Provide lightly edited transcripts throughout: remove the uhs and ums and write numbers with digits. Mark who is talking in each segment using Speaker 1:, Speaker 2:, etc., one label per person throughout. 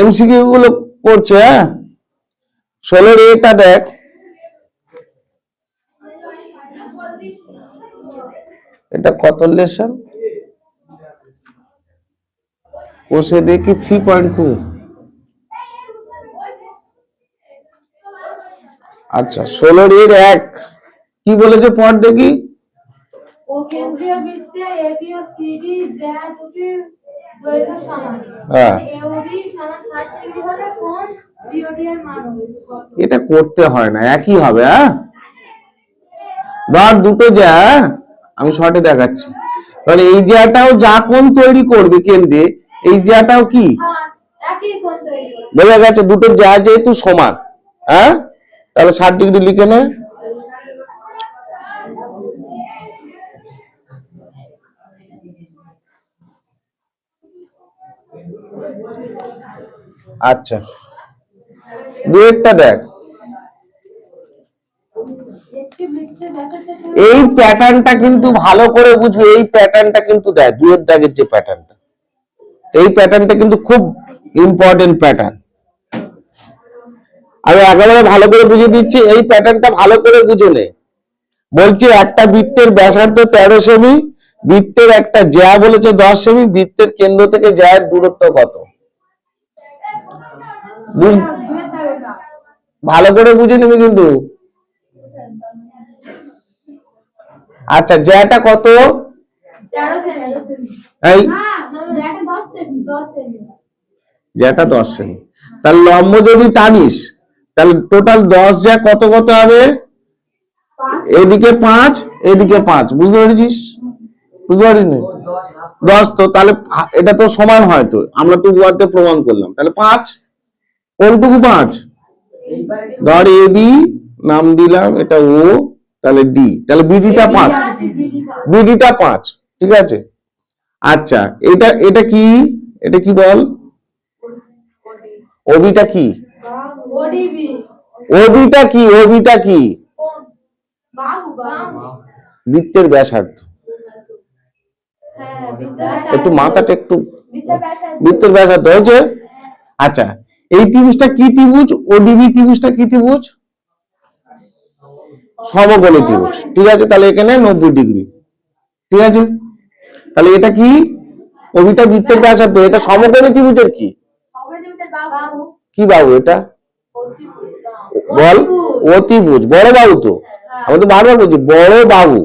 Speaker 1: MCQ গুলো করছে। হ্যাঁ, 16 এটা দেখ, এটা কত লেসন? কোষে দেখি 3.2। আচ্ছা, 16 এর 1 কি বলেছে পড় দেখি।
Speaker 2: ও কেন্দ্রীয় বৃত্তে এবি ও সিডি যা দুটির দৈর্ঘ্য সমান।
Speaker 1: হ্যাঁ,
Speaker 2: এওবি সমান 60 ডিগ্রি হলে কোণ সিওডি এর মান হবে কত?
Speaker 1: এটা করতে হয় না, একই হবে। হ্যাঁ, ধর দুটো যা, আমি শর্টে দেখাচ্ছি। তাহলে এই জ্যাটাও যা কোণ তৈরি করবে কেন্দ্রে, এই জ্যাটাও কি
Speaker 2: একই কোণ তৈরি করবে।
Speaker 1: বোঝা গেছে? দুটো যা যেহেতু সমান, হ্যাঁ, তাহলে 60 ডিগ্রি লিখে নে। আচ্ছা, দুয়েরটা দেখ। এই প্যাটার্নটা কিন্তু ভালো করে বুঝবে, এই প্যাটার্নটা কিন্তু দেখ, দুয়ের দাগের যে প্যাটার্নটা, এই প্যাটার্নটা কিন্তু খুব ইম্পর্টেন্ট প্যাটার্ন। আমি একেবারে ভালো করে বুঝিয়ে দিচ্ছি, এই প্যাটার্নটা ভালো করে বুঝে নে। বলছি একটা বৃত্তের ব্যাসার্ধ 13 সেমি, বৃত্তের একটা জ্যা বলেছে 10 সেমি, বৃত্তের কেন্দ্র থেকে জ্যায়ের দূরত্ব কত? ভালো করে বুঝে নিবি কিন্তু। আচ্ছা, জ্যাটা কত?
Speaker 2: 13 সেমি।
Speaker 1: এই
Speaker 2: জ্যাটা 10 সেমি, 10 সেমি।
Speaker 1: জ্যাটা 10 সেমি, তাহলে লম্ব যদি টানিস তাহলে টোটাল 10 জ্যা কত কত হবে? এদিকে 5, এদিকে 5। বুঝতে পেরেছিস? বুঝতে পারিস না? 10 তো তাহলে এটা তো সমান হয়, তো আমরা তো উহাতে প্রমাণ করলাম। তাহলে 5 কোনটুকু 5? ধর এ বি নাম দিলাম, এটা ও, তাহলে ডি, তাহলে বিডিটা 5, বিডিটা 5। ঠিক আছে। আচ্ছা, এটা এটা কি, এটা কি বল? ওবিটা কি?
Speaker 2: ওডিবি।
Speaker 1: ওবিটা কি? ওবিটা কি?
Speaker 2: বাহু।
Speaker 1: বৃত্তের ব্যাসার্ধ। একটু মাথাটা একটু, বৃত্তের ব্যাসার্ধ হয়েছে। আচ্ছা, এই ত্রিভুজটা কি ত্রিভুজ? ওডিবি ত্রিভুজটা কি ত্রিভুজ? সমকোণী ত্রিভুজ। ঠিক আছে, তাহলে এখানে 90 ডিগ্রি। ঠিক আছে, তাহলে এটা কি? ওবিটা বৃত্তের ব্যাসার্ধ, এটা সমকোণী ত্রিভুজের কি? কি বাহু এটা? বল। অতিভুজ, বড় বাহু তো। আমি তো বারবার বলছি বড় বাহু।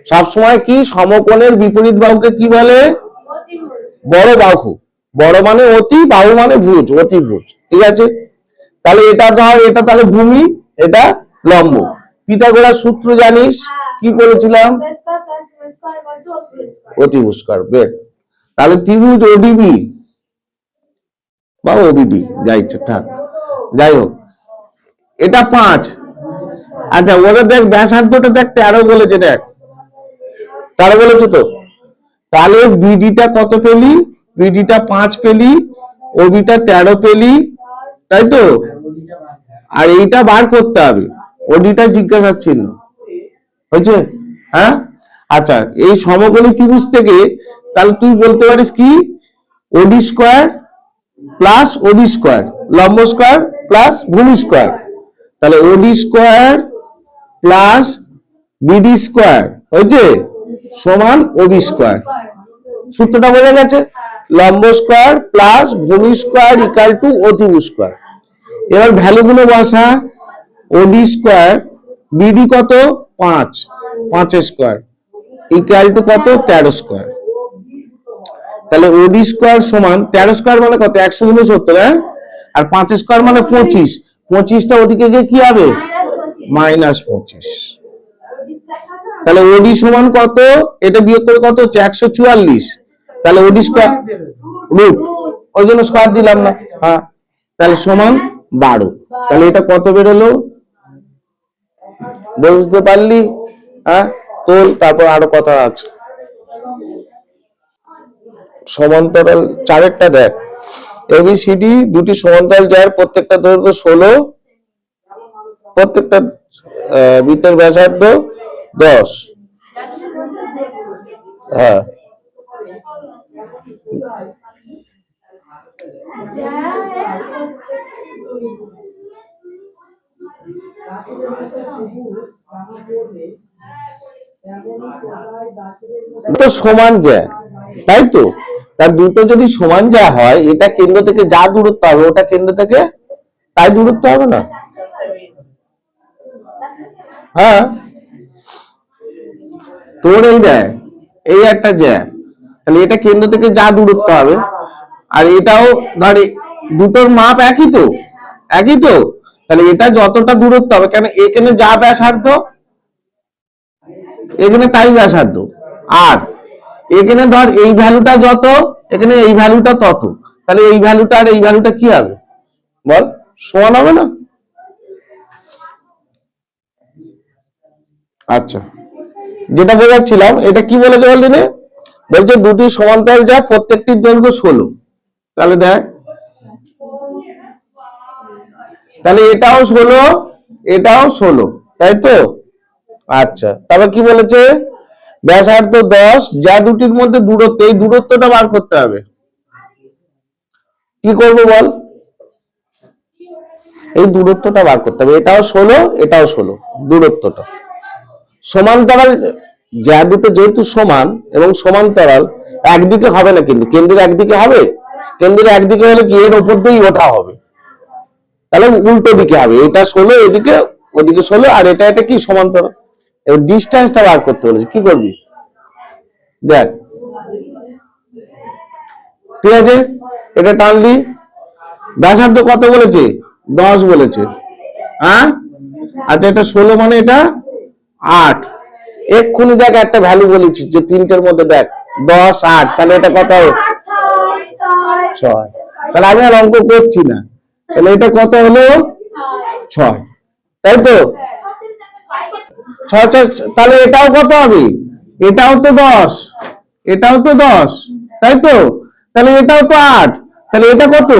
Speaker 1: সবসময় কি সমকোণের বিপরীত বাহুকে কি বলে? বড় বাহু। বড় মানে অতি, বাহু মানে ভুজ, অতিভুজ। ঠিক আছে, তাহলে এটা ধর, এটা তাহলে ভূমি, এটা লম্ব। পিথাগোরাস সূত্র জানিস? কি বলেছিলাম? অতিভুজ কর। বের। তাহলে ত্রিভুজ ওডিবি বা ওবিডি, যা ইচ্ছা থাক, যাই হোক, এটা 5। আচ্ছা, ওটা দেখ ব্যাসার্ধটা দেখ 13 বলেছে, দেখ 13 বলেছে তো। তাহলে বিডিটা কত পেলি? বিডিটা 5 পেলি, ওবিটা 13 পেলি, তাই তো? আর এইটা বার করতে হবে, ওডিটা জিজ্ঞাসার চিহ্ন হয়েছে। হ্যাঁ, আচ্ছা, এই সমকোণী ত্রিভুজ থেকে তাহলে তুই বলতে পারিস কি? ওডি স্কোয়ার প্লাস ওবি স্কোয়ার, লম্ব স্কোয়ার প্লাস ভূমি স্কোয়ার। তাহলে ওডি স্কোয়ার প্লাস বিডি স্কোয়ার হয়েছে সমান ওবি স্কোয়ার। সূত্রটা বোঝা গেছে? লম্ব স্কোয়ার প্লাস ভূমি স্কোয়ার ইকাল টু অতিভুজ স্কোয়ার। এবার ভ্যালুগুলো বসা। ওডি স্কোয়ার, বিডি কত? 5, 5 স্কোয়ার ইকাল টু কত? 13 স্কোয়ার। তাহলে ওডি স্কোয়ার সমান 13 স্কোয়ার মানে কত? 169। হ্যাঁ, আর 5 স্কোয়ার মানে 25। 25টা ওদিকে গিয়ে কি হবে? -25। তাহলে ওডি সমান কত? এটা বিয়োগ করে কত হচ্ছে? 144। তাহলে ওডি স্কোয়ার রুট, ওই জন্য স্কোয়ার দিলাম না। হ্যাঁ, তাহলে সমান 12। তাহলে এটা কত বেরোলো? বুঝতে পারলি? হ্যাঁ, তো তারপর আরো কথা আছে। সমান্তরাল 4টা দেখ। এবিসিডি দুটি সমান্তরাল যার প্রত্যেকটা দৈর্ঘ্য 16, প্রত্যেকটা বৃত্তের ব্যাসার্ধ 10। হ্যাঁ, তো সমান জ্যা, তাই তো? তার দুটো যদি সমান জ্যা হয়, এটা কেন্দ্র থেকে যা দূরত্ব হবে ওটা কেন্দ্র থেকে তাই দূরত্ব হবে না? হ্যাঁ, তোর এই দেখ, এই একটা জ্যা, তাহলে এটা কেন্দ্র থেকে যা দূরত্ব হবে, আর এটাও ধর দুটোর মাপ একই তো, একই তো, তাহলে এটা যতটা দূরত্ব হবে, কেন এখানে যা ব্যাসার্ধ এখানে তাই ব্যাসার্ধ, আর এখানে ধর এই ভ্যালুটা যত, এখানে এই ভ্যালুটা তত, তাহলে এই ভ্যালুটা আর এই ভ্যালুটা কি হবে বল, সমান হবে না? আচ্ছা, যেটা বোঝাচ্ছিলাম, এটা কি বলেছে বলদিনে? বলছে দুটি সমান্তরাল যা প্রত্যেকটির দৈর্ঘ্য 16। তাহলে দেখ, তাহলে এটাও 16, এটাও 16, তাই তো? আচ্ছা, তারপর কি বলেছে? ব্যাসার্ধ 10, যা দুটির মধ্যে দূরত্ব, এই দূরত্বটা বার করতে হবে। কি করব বল? এই দূরত্বটা বার করতে হবে, এটাও 16, এটাও 16, দূরত্বটা সমান্তরাল যা দুটো যেহেতু সমান এবং সমান্তরাল, একদিকে হবে না, কিন্তু কেন্দ্রের একদিকে হবে। কেন্দ্রের একদিকে হলে কি এর উপর দিয়েই ওঠা হবে, তাহলে উল্টো দিকে হবে, এটা 16 এদিকে, ওদিকে 16, আর এটা এটা কি সমান্তরাল। এবার ডিসটেন্সটা বার করতে বলেছে, কি করবি দেখ, ঠিক আছে, এটা টানলি, ব্যাসার্ধ কত বলেছে? 10 বলেছে, হ্যাঁ? আচ্ছা, এটা 16 মানে এটা 8, এক্ষুনি দেখ একটা ভ্যালু বলেছি যে তিনটের মধ্যে দেখ 10 8, তাহলে এটা কত হবে? 6। তাহলে আমি আর অঙ্ক করছি না, তাহলে এটা কত হলো? 6, তাই তো? 6 তাহলে এটাও কত হবে? এটাও তো 10, এটাও তো 10, তাই তো? তাহলে এটাও তো 8, তাহলে এটা কত?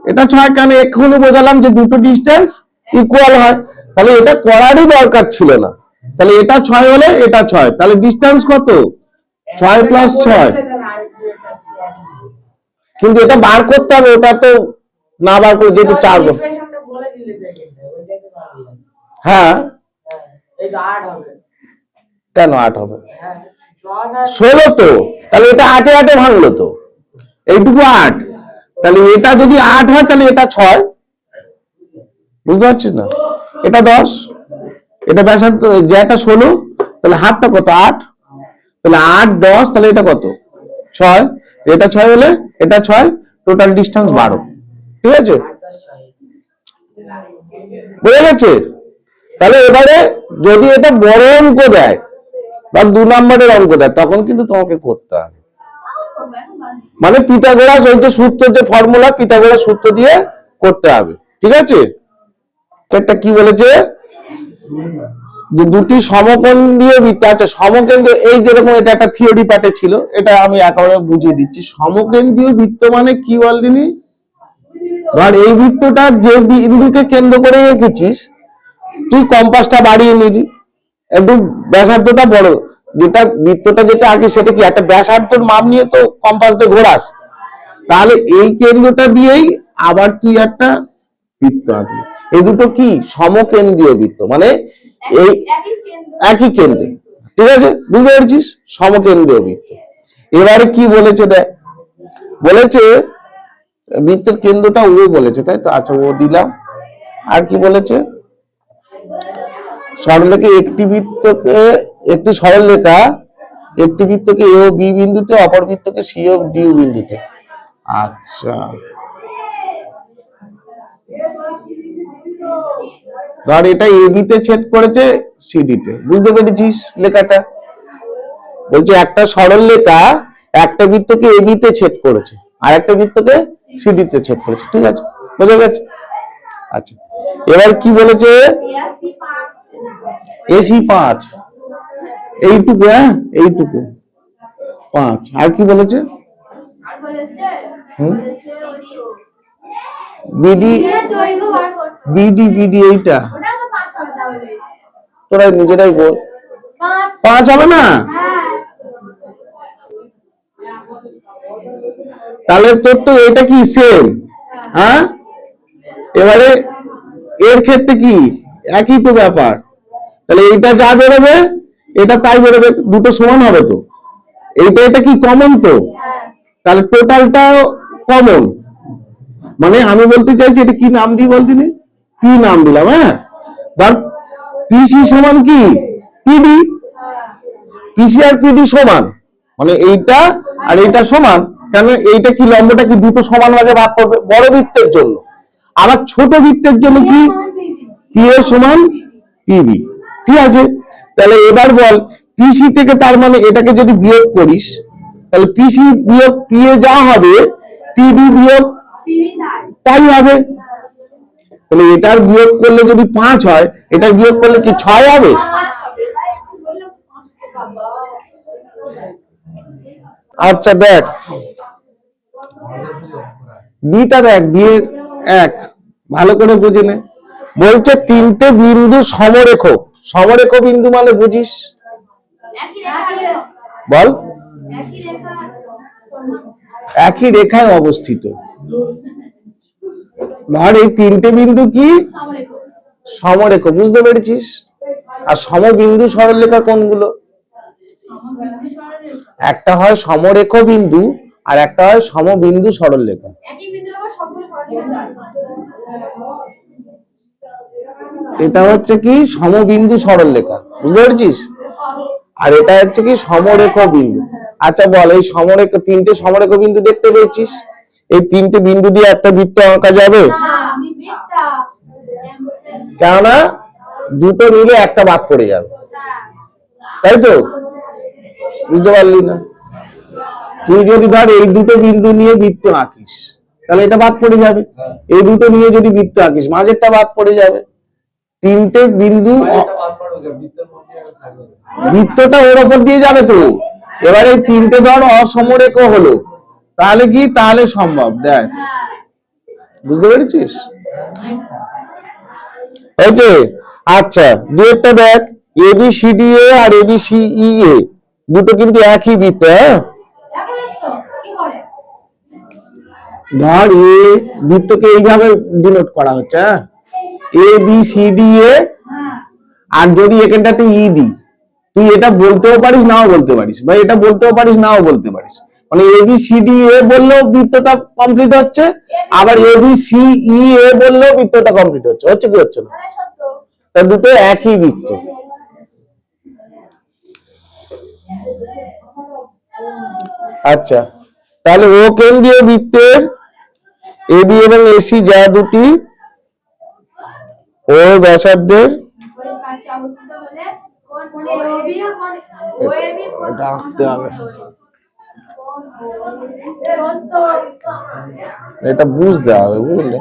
Speaker 1: এটা 6, কেন এক্ষুনি বোঝালাম যে দুটো ডিস্টেন্স ইকুয়াল হয়, তাহলে এটা করারই দরকার ছিল না। তাহলে এটা 6 হলে এটা 6, তাহলে ডিস্টেন্স কত? 6 প্লাস 6। কিন্তু এটা বার করতে হবে, ওটা তো না বার করে যেহেতু 4, হ্যাঁ, কেন 8 হবে? 16 তো, তাহলে এটা 8 এ 8 এ ভাঙলো তো, এইটুকু 8, তাহলে এটা যদি 8 হয় তাহলে এটা 6, বুঝতে পারছিস না? এটা 10, এটা ব্যাসার্ধ যেটা 16, তাহলে হাফটা কত? 8, তাহলে 8 10, তাহলে এটা কত? 6, এটা 6 হলে এটা 6, টোটাল ডিস্টেন্স 12, ঠিক আছে? বুঝে গেছে? তাহলে এবারে যদি এটা বড় অঙ্ক দেয় বা 2 নম্বরের অঙ্ক দেয়, তখন কিন্তু তোমাকে করতে হবে, মানে পিথাগোরাস ওই যে সূত্র, যে ফর্মুলা পিথাগোরাস সূত্র দিয়ে করতে হবে, ঠিক আছে? একটা কি বলেছে যে দুটি সমকোণ দিয়ে বৃত্ত, আচ্ছা সমকেন্দ্র, এই যেরকম এটা একটা থিওরি পার্টে ছিল, এটা আমি একেবারে বুঝিয়ে দিচ্ছি। সমকেন্দ্রীয় বৃত্ত মানে কি বলদিনি? ধর এই বৃত্তটা যে বিন্দুকে কেন্দ্র করে রেখেছিস, তুই কম্পাসটা বাড়িয়ে নিলি, একটু ব্যাসার্ধটা বড়, যেটা বৃত্তটা যেটা আগে সেটা কি একটা ব্যাসার্ধের মাপ নিয়ে তো কম্পাস দিয়ে ঘোরাস, তাহলে এই কেন্দ্রটা দিয়েই আবার তুই একটা বৃত্ত আঁকবি। এই দুটো কি সমকেন্দ্রীয় বৃত্ত, মানে এই একই কেন্দ্রে, ঠিক আছে? বুঝতে পেরেছিস? সমকেন্দ্রীয় বৃত্ত। এবারে কি বলেছে দেখ, বলেছে বৃত্তের কেন্দ্রটা ও বলেছে, তাই তো? আচ্ছা, ও দিলাম। আর কি বলেছে? সরলরেখা একটি সরলরেখা একটি বৃত্তকে এ ও বি বিন্দুতে, অপর বৃত্তকে সি ও ডি বিন্দুতে। আচ্ছা, ধর এটা এ বি তে ছেদ করেছে সিডি তে, বুঝতে পেরেছিস লেখাটা? বলছে একটা সরলরেখা একটা বৃত্তকে এ বি তে ছেদ করেছে, আর একটা বৃত্তকে সিডি তে ছেদ করেছে, ঠিক আছে? বুঝে গেছে? আচ্ছা, এবার কি বলেছে? এসি 5, এইটুকু, হ্যাঁ এইটুকু 5, আর কি বলেছে? বিডি বিডি বিডি এইটা তোরা নিজেরাই বল, 5 হবে না? তাহলে তোর তো এটা কি সেম, হ্যাঁ, এবারে এর ক্ষেত্রে কি একই তো ব্যাপার, তাহলে এইটা যা বেরোবে এটা তাই বেরোবে, দুটো সমান হবে তো, এইটা এটা কি কমন তো, তাহলে টোটালটা কমন। মানে আমি বলতে চাইছি এটা কি নাম দিই বলতে নি, পি নাম দিলাম। হ্যাঁ, ধর পিসি সমান কি পিডি, পিসি আর পিডি সমান, মানে এইটা আর এইটা সমান, কেন এইটা কি লম্বটা কি দুটো সমান ভাগে ভাগ করবে বড় বৃত্তের জন্য, আবার ছোট বৃত্তের জন্য কি পি এ সমান পিবি। ঠিক আছে, তাহলে এবার বল পিসি থেকে, তার মানে এটাকে যদি বিয়োগ করিস তাহলে পিসি বিয়োগ পি এ যা হবে পিবি বিয়োগ তাই হবে। তাহলে এটার বিয়োগ করলে যদি 5 হয়, এটার বিয়োগ করলে কি 6 হবে? আচ্ছা দেখ বিটা, দেখ বিয়ের এক ভালো করে বুঝে নে। বলছে তিনটে বিন্দু সমরেখ, সমরেখ বিন্দু মানে বুঝিস বল, একই রেখায় অবস্থিত। ধর এই তিনটে বিন্দু কি সমরেখ, বুঝতে পেরেছিস? আর সমবিন্দু সরলরেখা কোনগুলো? একটা হয় সমরেখ বিন্দু আর একটা হয় সমবিন্দু সরলরেখা। এটা হচ্ছে কি সমবিন্দু সরলরেখা, বুঝতে পেরেছিস? আর এটা হচ্ছে কি সমরেখ বিন্দু। আচ্ছা বল, এই সমরেখ তিনটে সমরেখ বিন্দু দেখতে পেয়েছিস, এই তিনটে বিন্দু দিয়ে একটা বৃত্ত আঁকা যাবে? কেননা দুটো মিলে একটা বাদ পড়ে যাবে, তাই তো? বুঝতে পারলি না? তুই যদি ধর এই দুটো বিন্দু নিয়ে বৃত্ত আঁকিস তাহলে এটা বাদ পড়ে যাবে, এই দুটো নিয়ে যদি বৃত্ত আঁকিস মাঝেরটা বাদ পড়ে যাবে। তিনটে বিন্দু, বৃত্তটা ওর উপর দিয়ে যাবে তো। এবারে এই তিনটে ধর অসমরেখ হলো, তাহলে কি, তাহলে সম্ভব। দেখ বুঝতে পেরেছিস? ওকে, আচ্ছা দুইটা দেখ, এবিসিডি এ আর এবিসিই এ দুটো কিন্তু একই বৃত্ত। হ্যাঁ, ধর এ বৃত্তকে এইভাবে ডিনোট করা হচ্ছে, হ্যাঁ A B C D A, আর যদি এখানটাতে ই দি, তুই এটা বলতেও পারিস নাও বলতে পারিস, বা এটা বলতেও পারিস নাও বলতে পারিস, মানে A B C D A বললেও বৃত্তটা কমপ্লিট হচ্ছে, আবার এ বি সি ই এ বললেও বৃত্তটা কমপ্লিট হচ্ছে। হচ্ছে কি হচ্ছে না? তা দুটো একই বৃত্ত। আচ্ছা তাহলে ও কেন্দ্রীয় বৃত্তের এবি এবং এসি যা দুটি ও ব্যাসার্ধের, এটা আঁকতে হবে, এটা বুঝতে হবে, বুঝলে?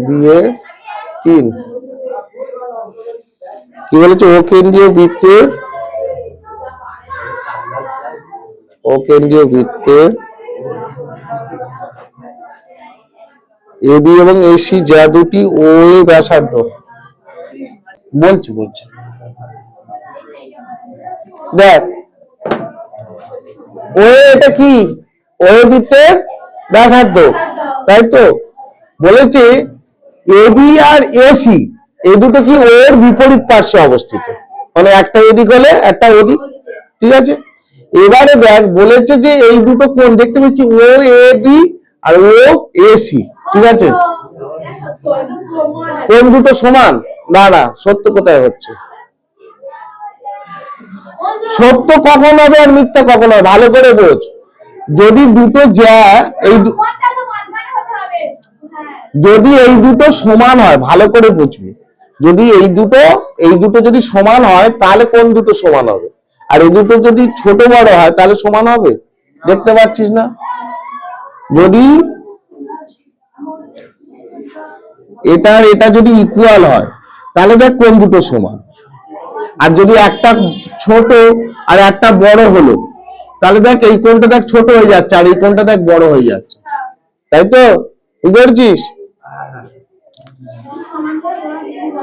Speaker 1: বিয়ে 3 কি বলেছে? ও কেন্দ্রীয় বৃত্তের, ও কেন্দ্রীয় বৃত্তের এবি এবং এসি যা দুটি ও এ ব্যাসার্ধ। বলছি দেখ, ও এটা কি, ও বৃত্তের ব্যাসার্ধ, তাই তো? বলেছে এবি আর এসি এই দুটো কি ও এর বিপরীত পার্শ্বে অবস্থিত, মানে একটা এদিক হলে একটা ওদিক। ঠিক আছে, এবারে দেখ বলেছে যে এই দুটো কোণ দেখতে পাচ্ছি ও A B R O AC, ঠিক আছে? কোণ দুটো সমান? না না, সত্য কোথায় হচ্ছে? সত্য কখন হবে আর মিথ্যা কখন হবে ভালো করে বোঝ। যদি দুটো জ্যা যদি এই দুটো সমান হয়, ভালো করে বুঝবি, যদি এই দুটো যদি সমান হয় তাহলে কোন দুটো সমান হবে, আর এই দুটো যদি ছোট বড় হয় তাহলে সমান হবে। দেখতে পাচ্ছিস না? যদি এটা যদি ইকুয়াল হয় তাহলে দেখ কোন দুটো সমান, আর যদি একটা ছোট আর একটা বড় হলো তাহলে দেখ এই কোণটা দেখ ছোট হয়ে যাচ্ছে আর এই কোণটা দেখ বড় হয়ে যাচ্ছে, তাই তো? বুঝতে পারছিস?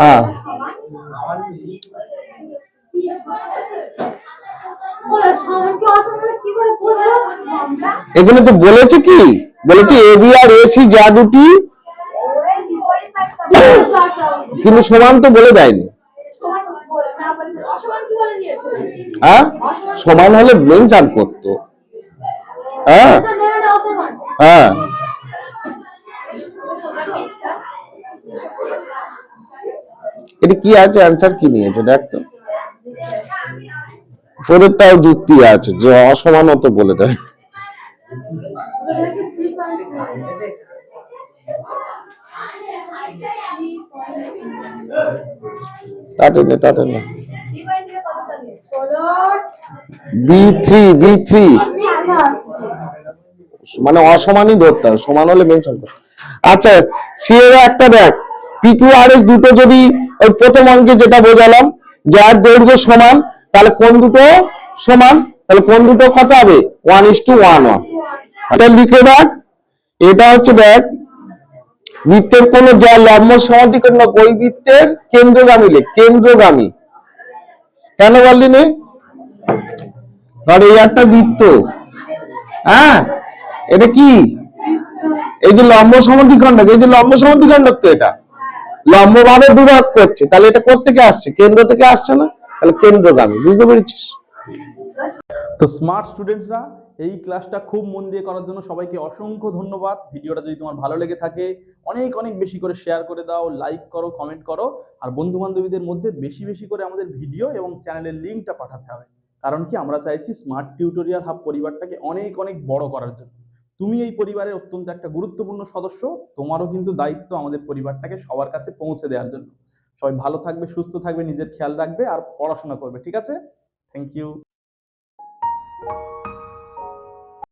Speaker 1: হ্যাঁ
Speaker 2: সমান কি অসমান কি করে বুঝবো আমরা?
Speaker 1: এখানে তো বলেছে কি, বলেছে এ বি আর এসি যা দুটি, কিন্তু সমান তো বলে দেয়নি। হ্যাঁ সমান হলে মেনশন করতো। হ্যাঁ হ্যাঁ এটা কি আছে, অ্যান্সার কি নিয়েছে দেখ তো। তোদেরটাও যুক্তি আছে যে অসমানও তো বলে দেয়। তাতে না B3 মানে অসমানই ধরতে হবে, সমান হলে মেনশন কর। আচ্ছা সি এর একটা দেখ, পি কিউ আর এস দুটো যদি ওই প্রথম অঙ্কে যেটা বোঝালাম যার দৈর্ঘ্য সমান, তাহলে কোন দুটো সমান, তাহলে কোন দুটো কত হবে 1:1 এটা লিখে দেখ। এটা হচ্ছে দেখ বৃত্তের কোন যা লম্ব সমান্তরাল ওই বৃত্তের কেন্দ্রগামী লেখ, কেন্দ্রগামী। কেন বললি নে, ধর এই একটা বৃত্ত, হ্যাঁ এটা কি, এই যে লম্ব সমান্তরিখণ্ডক, এই যে লম্ব সমান্তরিখণ্ডক তো এটা লম্ব ভাবে দুভাগ করছে, তাহলে এটা কোত্থেকে আসছে, কেন্দ্র থেকে আসছে না, তাহলে কেন্দ্রগামী। বুঝতে পেরেছিস?
Speaker 3: তো স্মার্ট স্টুডেন্টসরা এই ক্লাসটা খুব মন দিয়ে করার জন্য সবাইকে অসংখ্য ধন্যবাদ। ভিডিওটা যদি তোমার ভালো লেগে থাকে অনেক অনেক বেশি করে শেয়ার করে দাও, লাইক করো, কমেন্ট করো, আর বন্ধু বান্ধবীদের মধ্যে বেশি বেশি করে আমাদের ভিডিও এবং চ্যানেলের লিঙ্কটা পাঠাতে হবে। কারণ কি আমরা চাইছি স্মার্ট টিউটোরিয়াল হাব পরিবারটাকে অনেক অনেক বড় করার জন্য। তুমি এই পরিবারের অত্যন্ত একটা গুরুত্বপূর্ণ সদস্য, তোমারও কিন্তু দায়িত্ব আমাদের পরিবারটাকে সবার কাছে পৌঁছে দেওয়ার জন্য। সবাই ভালো থাকবে, সুস্থ থাকবে, নিজের খেয়াল রাখবে আর পড়াশোনা করবে, ঠিক আছে? Thank you.